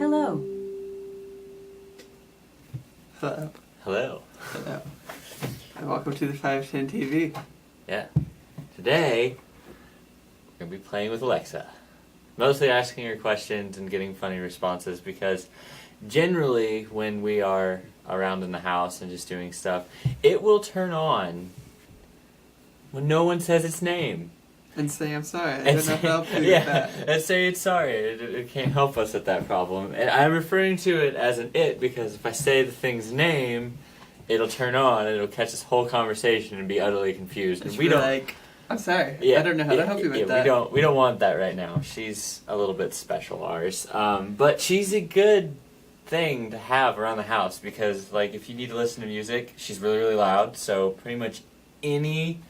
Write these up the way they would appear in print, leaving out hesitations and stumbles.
Hello. Hello. Hello. Hello. And welcome to the 510 TV. Yeah. Today, we're going to be playing with Alexa. Mostly asking her questions and getting funny responses because generally when we are around in the house and just doing stuff, it will turn on when no one says its name. And say, I'm sorry, I don't know how to help you yeah, with that. and say it's sorry. It can't help us with that problem. And I'm referring to it as an it because if I say the thing's name, it'll turn on and it'll catch this whole conversation and be utterly confused. And we don't like, I'm sorry, yeah, I don't know how to help you with that. We don't want that right now. She's a little bit special, ours. But she's a good thing to have around the house because, like, if you need to listen to music, she's really, really loud. So pretty much any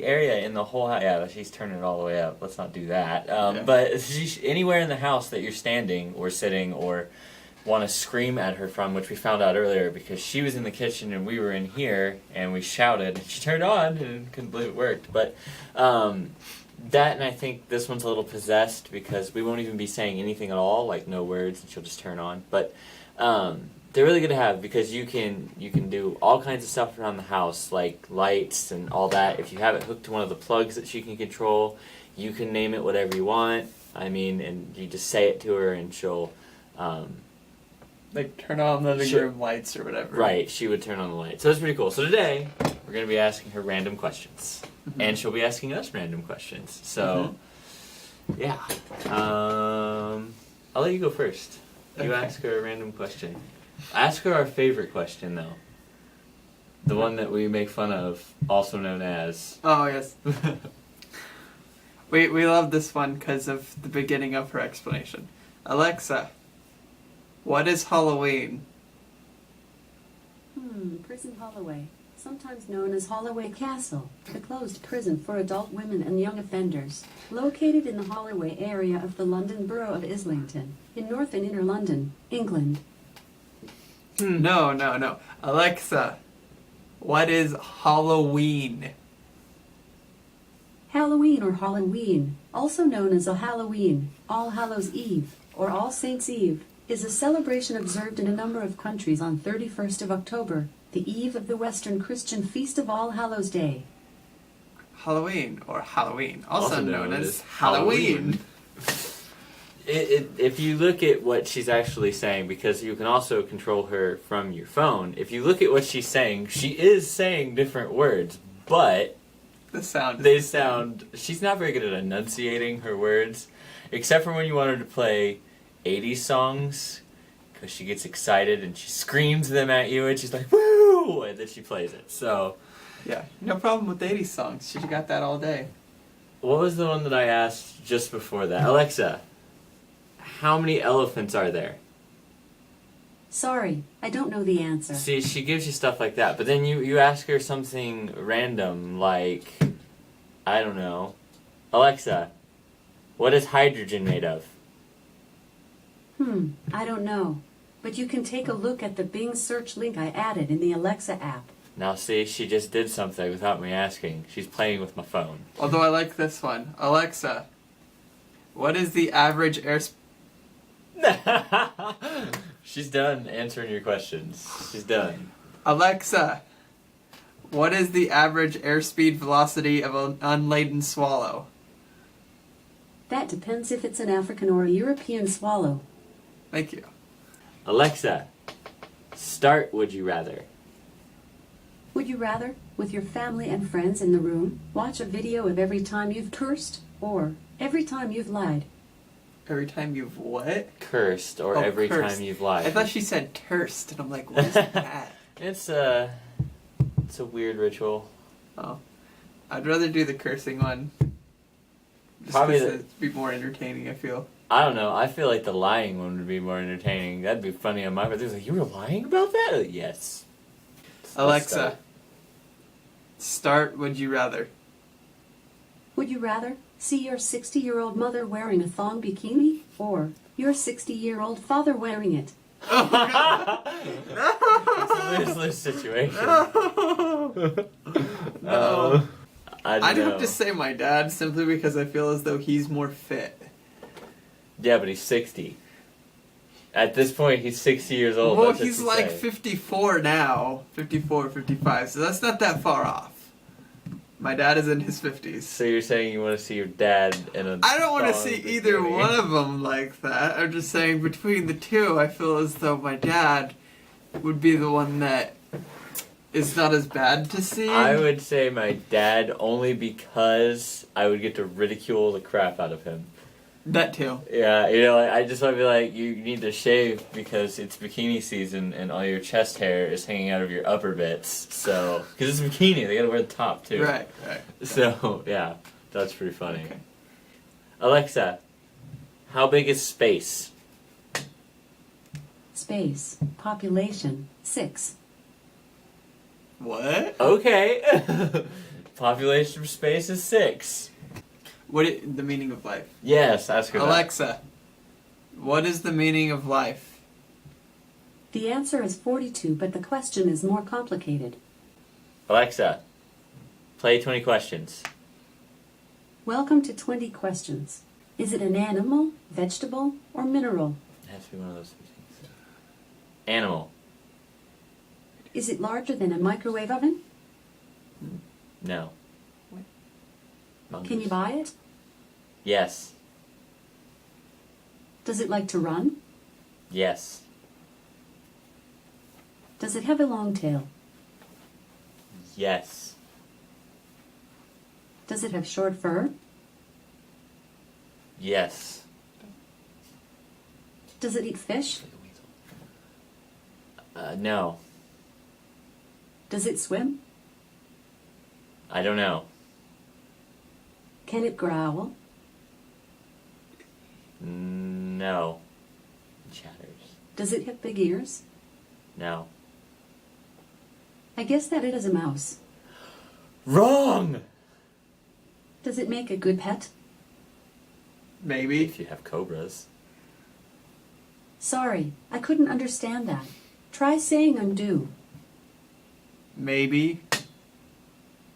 area in the whole house, yeah, she's turning it all the way up. Let's not do that. But anywhere in the house that you're standing or sitting or want to scream at her from, which we found out earlier because she was in the kitchen and we were in here and we shouted and she turned on and couldn't believe it worked. But that, and I think this one's a little possessed because we won't even be saying anything at all, like no words, and she'll just turn on. But they're really good to have because you can do all kinds of stuff around the house, like lights and all that. If you have it hooked to one of the plugs that she can control, you can name it whatever you want. I mean, and you just say it to her and she'll like turn on the living room lights or whatever. Right, she would turn on the light. So it's pretty cool. So today, we're going to be asking her random questions. And she'll be asking us random questions. So, yeah. I'll let you go first. You ask her a random question. Ask her our favorite question, though. The one that we make fun of, also known as... Oh, yes. we love this one because of the beginning of her explanation. Alexa, what is Halloween? Prison Holloway, sometimes known as Holloway Castle, the closed prison for adult women and young offenders, located in the Holloway area of the London Borough of Islington, in North and Inner London, England. No. Alexa, what is Halloween? Halloween or Halloween, also known as a Halloween, All Hallows Eve, or All Saints' Eve, is a celebration observed in a number of countries on 31st of October, the eve of the Western Christian feast of All Hallows Day. Halloween, or Halloween, also known as Halloween. If you look at what she's actually saying, because you can also control her from your phone, if you look at what she's saying, she is saying different words, but she's not very good at enunciating her words, except for when you want her to play 80s songs, because she gets excited and she screams them at you and she's like, woo! And then she plays it, so... Yeah, no problem with 80s songs. She got that all day. What was the one that I asked just before that? Alexa, how many elephants are there? Sorry, I don't know the answer. See, she gives you stuff like that, but then you ask her something random, like, I don't know, Alexa, what is hydrogen made of? I don't know. But you can take a look at the Bing search link I added in the Alexa app. Now see, she just did something without me asking. She's playing with my phone. Although I like this one. Alexa, what is the average She's done answering your questions. She's done. Alexa, what is the average airspeed velocity of an unladen swallow? That depends if it's an African or a European swallow. Thank you. Alexa, start Would You Rather. Would you rather, with your family and friends in the room, watch a video of every time you've cursed or every time you've lied? Every time you've what? Cursed, or every cursed. time you've lied. I thought she said terst, and I'm like, what is that? It's a weird ritual. Oh. I'd rather do the cursing one. Just Probably because it'd be more entertaining, I feel. I don't know. I feel like the lying one would be more entertaining. That'd be funny on my part. They're like, you were lying about that? Yes. Alexa, start Would You Rather. Would you rather see your 60-year-old mother wearing a thong bikini or your 60-year-old father wearing it? It's a lose-lose situation. No. I'd have to say my dad simply because I feel as though he's more fit. Yeah, but he's 60. At this point, he's 60 years old. Well, That's what he's you like say. 54 now. 54, 55. So that's not that far off. My dad is in his 50s. So you're saying you want to see your dad in a I don't want to thong see either bikini. one of them like that. I'm just saying between the two, I feel as though my dad would be the one that is not as bad to see. I would say my dad only because I would get to ridicule the crap out of him. That too. Yeah, I just want to be like, you need to shave because it's bikini season and all your chest hair is hanging out of your upper bits. So, because it's bikini, they gotta wear the top too. Right. So, yeah, that's pretty funny. Okay. Alexa, how big is space? Space. Population. 6. What? Okay. Population of space is 6. The meaning of life? Yes, ask her that. Alexa, what is the meaning of life? The answer is 42, but the question is more complicated. Alexa, play 20 questions. Welcome to 20 questions. Is it an animal, vegetable, or mineral? It has to be one of those three things. Animal. Is it larger than a microwave oven? No. What? Mongoose. Can you buy it? Yes. Does it like to run? Yes. Does it have a long tail? Yes. Does it have short fur? Yes. Does it eat fish? No. Does it swim? I don't know. Can it growl? No. It chatters. Does it have big ears? No. I guess that it is a mouse. Wrong! Does it make a good pet? Maybe. If you have cobras. Sorry, I couldn't understand that. Try saying undo. Maybe.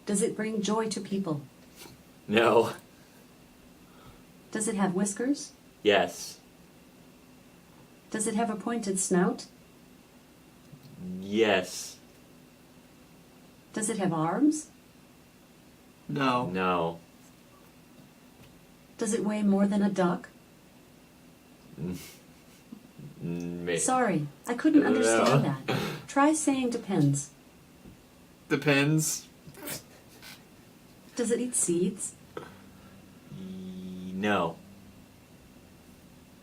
Does it bring joy to people? No. Does it have whiskers? Yes. Does it have a pointed snout? Yes. Does it have arms? No. No. Does it weigh more than a duck? Maybe. Sorry, I couldn't No. understand that. Try saying depends. Depends. Does it eat seeds? No.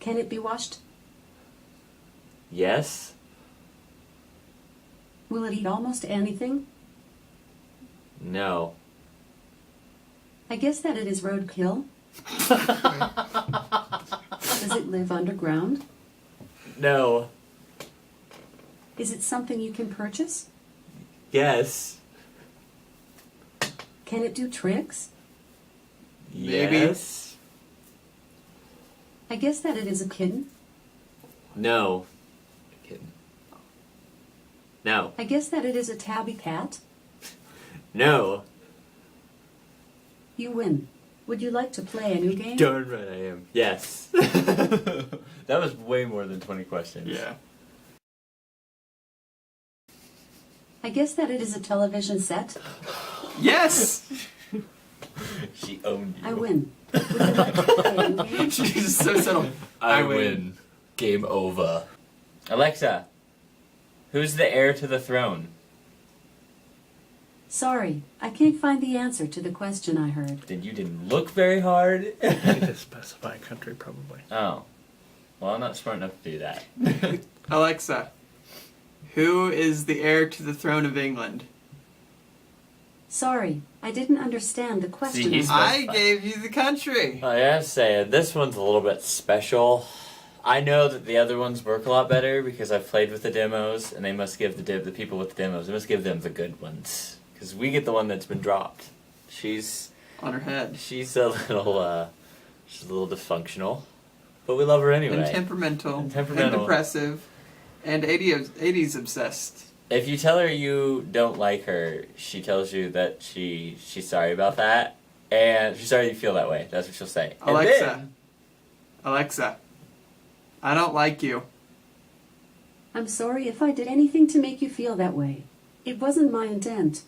Can it be washed? Yes. Will it eat almost anything? No. I guess that it is roadkill. Does it live underground? No. Is it something you can purchase? Yes. Can it do tricks? Maybe. Yes. I guess that it is a kitten. No. Kidding. No. I guess that it is a tabby cat. No. You win. Would you like to play a new game? Darn right I am. Yes. That was way more than 20 questions. Yeah. I guess that it is a television set. Yes! She owned you. I win. Would you like to play a new game? She's so subtle. I win. Game over. Alexa, who's the heir to the throne? Sorry, I can't find the answer to the question I heard. Then you didn't look very hard. You need to specify a country, probably. Oh. Well, I'm not smart enough to do that. Alexa, who is the heir to the throne of England? Sorry, I didn't understand the question. See, he's- I gave you the country. I gotta say, this one's a little bit special. I know that the other ones work a lot better because I've played with the demos, and they must give the people with the demos, they must give them the good ones. Because we get the one that's been dropped. She's On her head. she's a little dysfunctional, but we love her anyway. And temperamental. And temperamental. And depressive. And 80s obsessed. If you tell her you don't like her, she tells you that she's sorry about that, and she's sorry you feel that way. That's what she'll say. And Alexa. then- Alexa, I don't like you. I'm sorry if I did anything to make you feel that way. It wasn't my intent.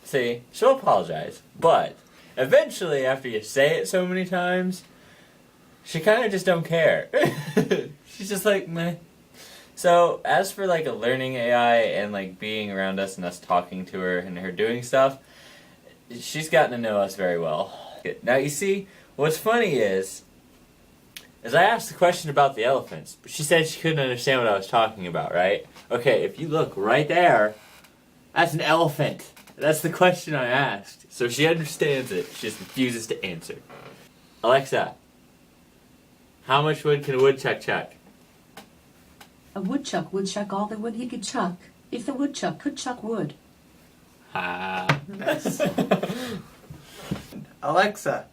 See, she'll apologize, but eventually, after you say it so many times, she kind of just don't care. She's just like, meh. So, as for like a learning AI and like being around us and us talking to her and her doing stuff, she's gotten to know us very well. Now, you see, what's funny is I asked the question about the elephants, but she said she couldn't understand what I was talking about, right? Okay, if you look right there, that's an elephant. That's the question I asked. So she understands it. She just refuses to answer. Alexa, how much wood can a woodchuck chuck? A woodchuck would chuck all the wood he could chuck if the woodchuck could chuck wood. Ah. Nice. Alexa,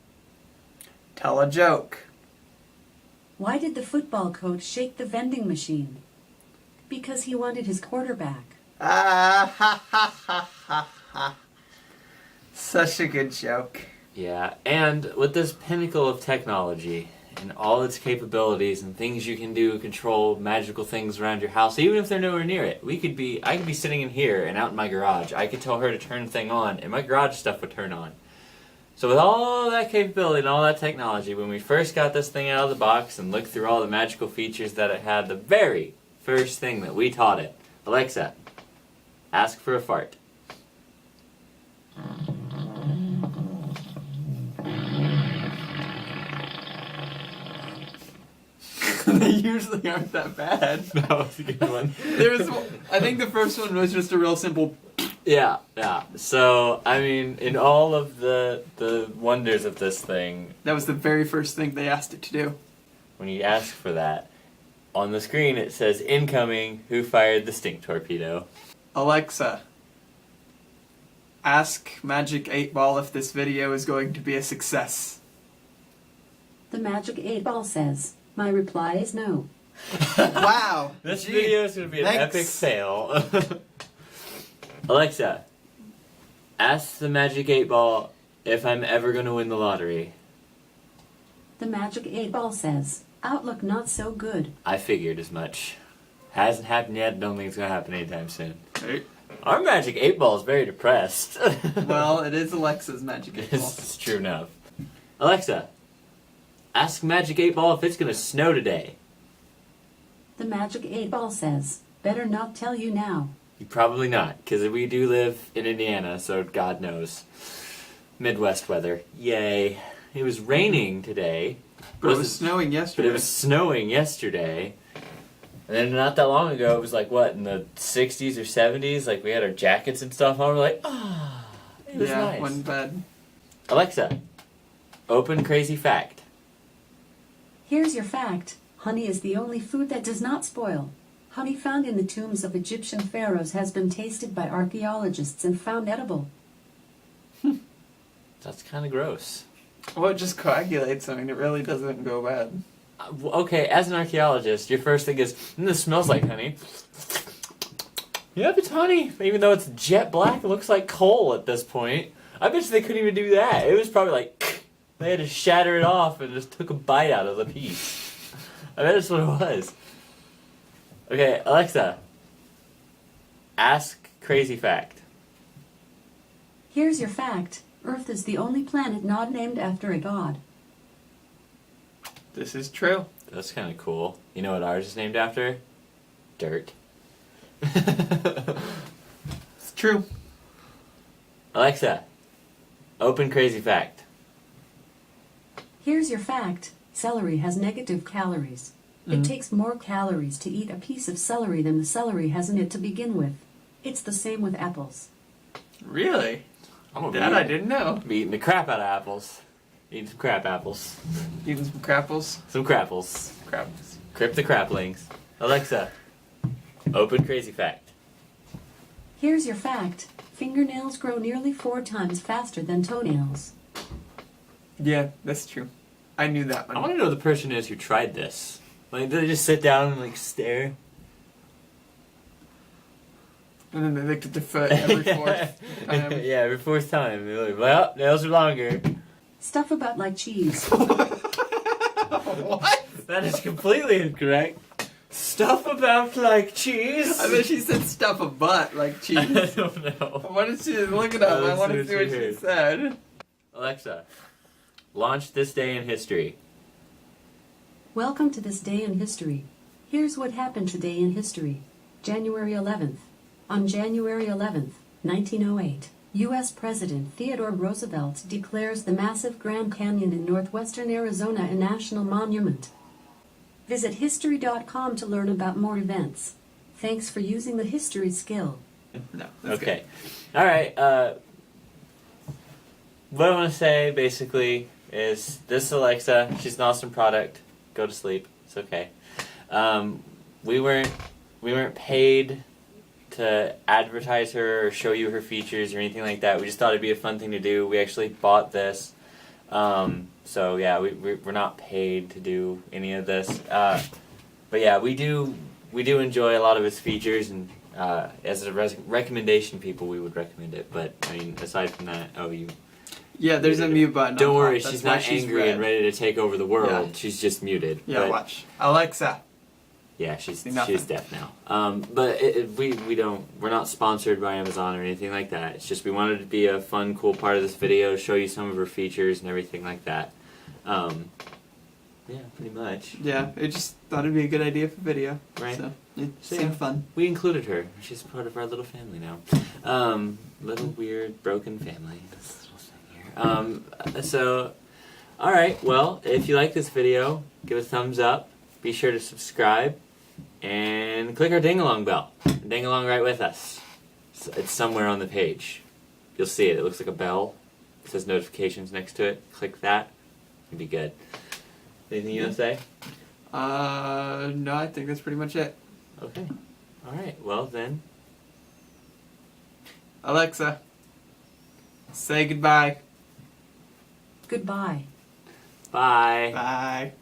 tell a joke. Why did the football coach shake the vending machine? Because he wanted his quarterback. Ah, ha, ha, ha, ha, ha. Such a good joke. Yeah, and with this pinnacle of technology and all its capabilities and things you can do to control magical things around your house, even if they're nowhere near it. I could be sitting in here and out in my garage. I could tell her to turn the thing on, and my garage stuff would turn on. So with all that capability and all that technology, when we first got this thing out of the box and looked through all the magical features that it had, the very first thing that we taught it, Alexa, ask for a fart. They usually aren't that bad. That was a good one. I think the first one was just a real simple. Yeah. So, I mean, in all of the wonders of this thing, That was the very first thing they asked it to do. when you ask for that, on the screen it says, incoming, who fired the stink torpedo? Alexa, ask Magic 8 Ball if this video is going to be a success. The magic 8 ball says, my reply is no. Wow. This Gee, video is going to be an thanks. epic fail. Alexa, ask the Magic 8 Ball if I'm ever going to win the lottery. The magic 8 ball says, outlook not so good. I figured as much. Hasn't happened yet, don't think it's going to happen anytime soon. Right. Our Magic 8 Ball is very depressed. Well, it is Alexa's Magic 8 Ball. It's true enough. Alexa, ask Magic 8 Ball if it's going to snow today. The magic 8 ball says, better not tell you now. Probably not, because we do live in Indiana, so God knows. Midwest weather. Yay. It was raining today. But it was snowing But yesterday. it was snowing yesterday. And then not that long ago, it was like, what, in the 60s or 70s? Like, we had our jackets and stuff on. We're like, it was yeah, nice. wasn't bad. Alexa, open crazy fact. Here's your fact. Honey is the only food that does not spoil. Honey found in the tombs of Egyptian pharaohs has been tasted by archaeologists and found edible. That's kind of gross. Well, it just coagulates. I mean, it really doesn't go bad. Okay, as an archaeologist, your first thing is, this smells like honey. Yep, it's honey. Even though it's jet black, it looks like coal at this point. I bet you they couldn't even do that. It was probably like, they had to shatter it off and just took a bite out of the piece. I bet that's what it was. Okay, Alexa, ask crazy fact. Here's your fact. Earth is the only planet not named after a god. This is true. That's kind of cool. You know what ours is named after? Dirt. It's true. Alexa, open crazy fact. Here's your fact. Celery has negative calories. It takes more calories to eat a piece of celery than the celery has in it to begin with. It's the same with apples. Really? I'm gonna That I didn't know. be eating the crap out of apples. Eating some crap apples. Eating some crapples. Some crapples. Crapples. Crip the craplings. Alexa, open crazy fact. Here's your fact. Fingernails grow nearly 4 times faster than toenails. Yeah, that's true. I knew that I one. want to know who the person is who tried this. Like, did they just sit down and like stare? And then they looked at their foot every fourth time. Yeah, every fourth time. They're like, well, nails are longer. Stuff about like cheese. What? That is completely incorrect. Stuff about like cheese. I bet she said stuff a butt like I cheese. don't know. What did she look it up? I Let's want see to see what what she she heard. said. Alexa, launch this day in history. Welcome to this day in history. Here's what happened today in history. January 11th. On January 11th, 1908, U.S. President Theodore Roosevelt declares the massive Grand Canyon in northwestern Arizona a national monument. Visit history.com to learn about more events. Thanks for using the history skill. No. That's Okay. All right. What I want to say basically is this Alexa. She's an awesome product. Go to sleep. It's okay. We weren't paid to advertise her or show you her features or anything like that. We just thought it'd be a fun thing to do. We actually bought this. So yeah, we're not paid to do any of this. But yeah, we do enjoy a lot of its features, and as a recommendation, people, we would recommend it. But I mean, aside from that, Yeah, there's a mute button. Don't on worry, top. she's That's not why angry red. and ready to take over the world. Yeah. She's just muted. Yeah, But, watch. Alexa. Yeah, she's Nothing. deaf now. But we're not sponsored by Amazon or anything like that. It's just we wanted it to be a fun, cool part of this video, show you some of her features and everything like that. Yeah, pretty much. Yeah, I just thought it'd be a good idea for video. Right. So it So, seemed yeah. fun. We included her. She's part of our little family now. Little weird broken family. This little thing here. So, all right. Well, if you like this video, give it a thumbs up. Be sure to subscribe and click our ding-along bell. Ding along right with us. It's somewhere on the page. You'll see it. It looks like a bell. It says notifications next to it. Click that. It'd be good. Anything you want to say? No, I think that's pretty much it. Okay. All right. Well then. Alexa, say goodbye. Goodbye. Bye. Bye.